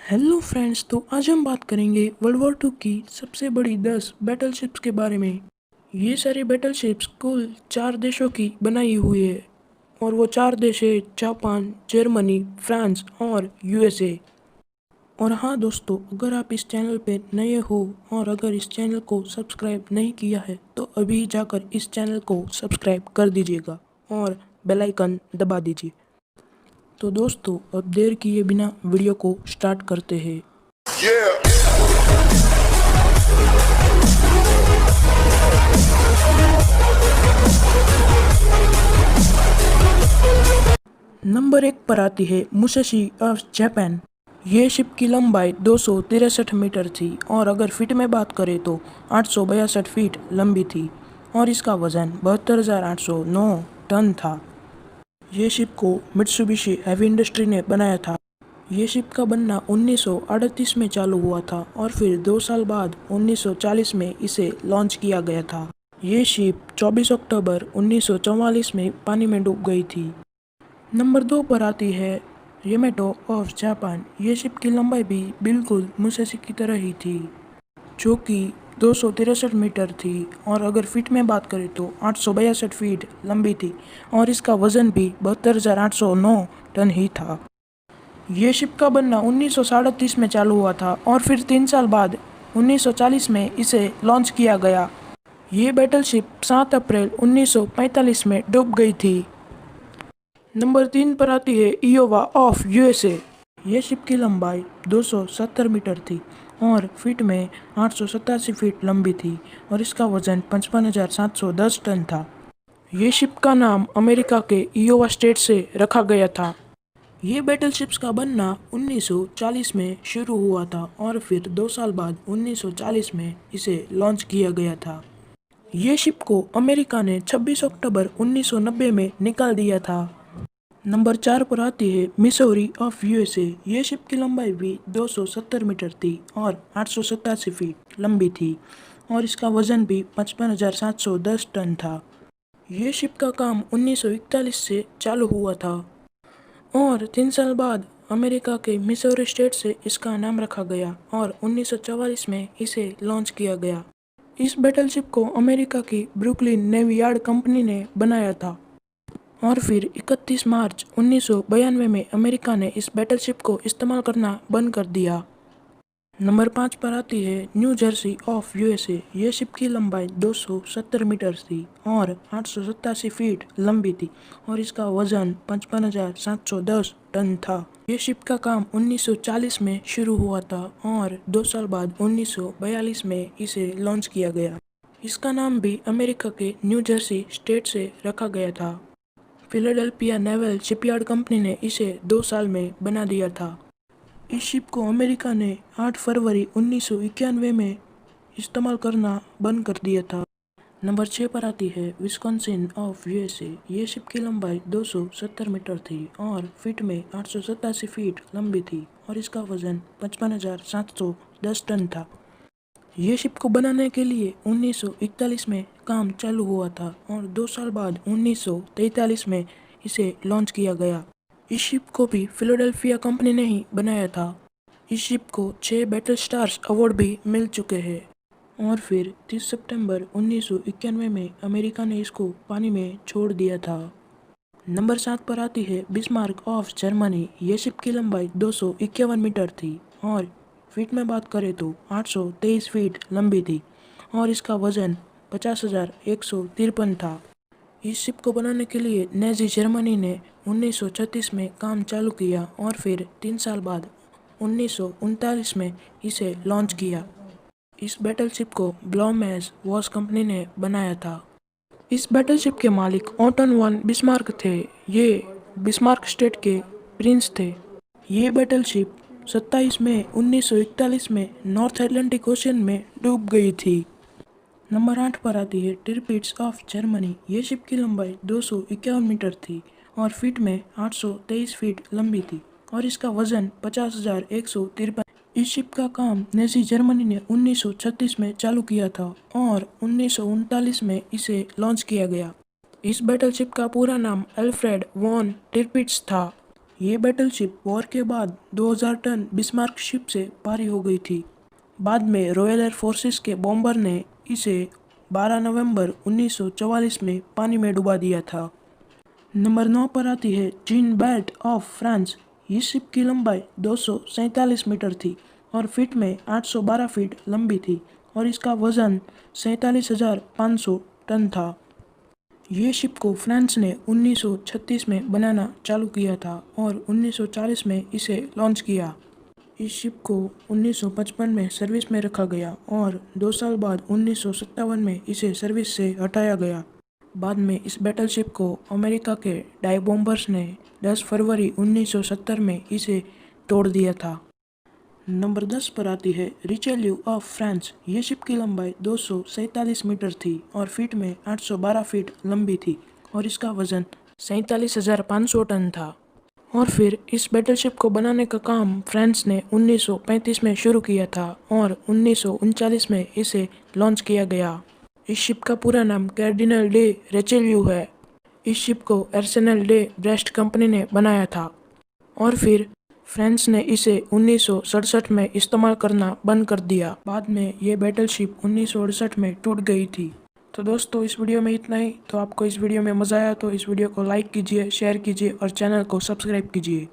Hello friends, तो आज हम बात करेंगे वर्ल्ड वॉर टू की सबसे बड़ी 10 बैटलशिप्स के बारे में। ये सारी बैटलशिप्स कुल 4 देशों की बनाई हुई है और वो 4 देश है जापान, जर्मनी, फ्रांस और यूएसए। और हाँ दोस्तों, अगर आप इस चैनल पे नए हो और अगर इस चैनल को सब्सक्राइब नहीं किया है तो अभी जाकर इस चैनल को सब्सक्राइब कर दीजिएगा और बेल आइकन दबा दीजिए। तो दोस्तों, अब देर किए बिना वीडियो को स्टार्ट करते हैं। नंबर 1 पर आती है मुसाशी ऑफ जापान। ये शिप की लंबाई 263 मीटर थी और अगर फीट में बात करें तो 862 फीट लंबी थी और इसका वजन 72,809 टन था। ये शिप को मित्सुबिशी हैवी इंडस्ट्री ने बनाया था। ये शिप का बनना 1938 में चालू हुआ था और फिर 2 साल बाद 1940 में इसे लॉन्च किया गया था। ये शिप 24 अक्टूबर 1944 में पानी में डूब गई थी। नंबर 2 पर आती है यामाटो ऑफ जापान। ये शिप की लंबाई भी बिल्कुल मुसाशी की तरह ही थी, जो कि 263 मीटर थी और अगर फीट में बात करें तो 862 फीट लंबी थी और इसका वजन भी 72,809 टन ही था। ये शिप का बनना 1937 में चालू हुआ था और फिर 3 साल बाद 1940 में इसे लॉन्च किया गया। ये बैटलशिप 7 अप्रैल 1945 में डूब गई थी। नंबर 3 पर आती है इयोवा ऑफ यूएसए। ये शिप की लंबाई 270 मीटर थी और फीट में 887 फीट लंबी थी और इसका वजन 55,710 टन था। ये शिप का नाम अमेरिका के इयोवा स्टेट से रखा गया था। ये बैटलशिप्स का बनना 1940 में शुरू हुआ था और फिर 2 साल बाद 1940 में इसे लॉन्च किया गया था। ये शिप को अमेरिका ने 26 अक्टूबर 1990 में निकाल दिया था। नंबर 4 पर आती है मिसौरी ऑफ यूएसए। ये शिप की लंबाई भी 270 मीटर थी और 887 फीट लंबी थी और इसका वजन भी 55,710 टन था। ये शिप का काम 1941 से चालू हुआ था और 3 साल बाद अमेरिका के मिसौरी स्टेट से इसका नाम रखा गया और 1944 में इसे लॉन्च किया गया। इस बैटलशिप को अमेरिका की ब्रुकलिन नेवी यार्ड कंपनी ने बनाया था और फिर 31 मार्च 1992 में अमेरिका ने इस बैटलशिप को इस्तेमाल करना बंद कर दिया। नंबर 5 पर आती है न्यू जर्सी ऑफ यूएसए। ये शिप की लंबाई 270 मीटर थी और 887 फीट लंबी थी और इसका वजन 55,710 टन था। ये शिप का काम 1940 में शुरू हुआ था और 2 साल बाद 1942 में इसे लॉन्च किया गया। इसका नाम भी अमेरिका के न्यू जर्सी स्टेट से रखा गया था। फिलाडेल्फिया नेवल शिपयार्ड कंपनी ने इसे 2 साल में बना दिया था। इस शिप को अमेरिका ने 8 फरवरी 1991 में इस्तेमाल करना बंद कर दिया था। नंबर 6 पर आती है विस्कॉन्सिन ऑफ यूएसए। ये शिप की लंबाई 270 मीटर थी और फीट में 887 फीट लंबी थी और इसका वजन 55,710 टन था। ये शिप को बनाने के लिए 1941 में काम चालू हुआ था और 2 साल बाद 1943 में इसे लॉन्च किया गया। इस शिप को भी फिलाडेल्फिया कंपनी ने ही बनाया था। इस शिप को 6 बैटल स्टार्स अवार्ड भी मिल चुके हैं और फिर 30 सितंबर 1991 में अमेरिका ने इसको पानी में छोड़ दिया था। नंबर 7 पर आती है बिस्मार्क ऑफ जर्मनी। ये शिप की लंबाई 251 मीटर थी और फीट में बात करें तो 823 फीट लंबी थी और इसका वजन 50,153 था। इस शिप को बनाने के लिए नाजी जर्मनी ने 1936 में काम चालू किया और फिर 3 साल बाद 1939 में इसे लॉन्च किया। इस बैटलशिप को ब्लॉमेस वॉस कंपनी ने बनाया था। इस बैटलशिप के मालिक ऑटन वन बिस्मार्क थे। ये बिस्मार्क स्टेट के प्रिंस थे। ये बैटलशिप 27 मई 1941 में नॉर्थ अटलांटिक ओशन में डूब गई थी। नंबर 8 पर आती है टिरपिट्स ऑफ जर्मनी। ये शिप की लंबाई 251 मीटर थी और फीट में 823 फीट लंबी थी और इसका वजन 50,153। इस शिप का काम नाजी जर्मनी ने 1936 में चालू किया था और 1939 में इसे लॉन्च किया गया। इस बैटलशिप का पूरा नाम अल्फ्रेड वॉन टिरपिट्स था। ये बैटलशिप वॉर के बाद 2000 टन बिस्मार्क शिप से भारी हो गई थी। बाद में रॉयल एयर फोर्सेस के बॉम्बर ने इसे 12 नवंबर 1944 में पानी में डुबा दिया था। नंबर 9 पर आती है जीन बैट ऑफ फ्रांस। इस शिप की लंबाई 247 मीटर थी और फीट में 812 फीट लंबी थी और इसका वजन 47,500 टन था। ये शिप को फ्रांस ने 1936 में बनाना चालू किया था और 1940 में इसे लॉन्च किया। इस शिप को 1955 में सर्विस में रखा गया और 2 साल बाद 1957 में इसे सर्विस से हटाया गया। बाद में इस बैटलशिप को अमेरिका के डाई बॉम्बर्स ने 10 फरवरी 1970 में इसे तोड़ दिया था। नंबर 10 पर आती है रिचेल्यू ऑफ फ्रांस। ये शिप की लंबाई 247 मीटर थी और फीट में 812 फीट लंबी थी और इसका वजन 47,500 टन था। और फिर इस बैटलशिप को बनाने का काम फ्रांस ने 1935 में शुरू किया था और 1939 में इसे लॉन्च किया गया। इस शिप का पूरा नाम कार्डिनल डे रिचेल्यू है। इस शिप को आर्सेनल डे ब्रेस्ट कंपनी ने बनाया था और फिर फ्रांस ने इसे 1967 में इस्तेमाल करना बंद कर दिया। बाद में ये बैटलशिप 1968 में टूट गई थी। तो दोस्तों इस वीडियो में इतना ही। तो आपको इस वीडियो में मज़ा आया तो इस वीडियो को लाइक कीजिए, शेयर कीजिए और चैनल को सब्सक्राइब कीजिए।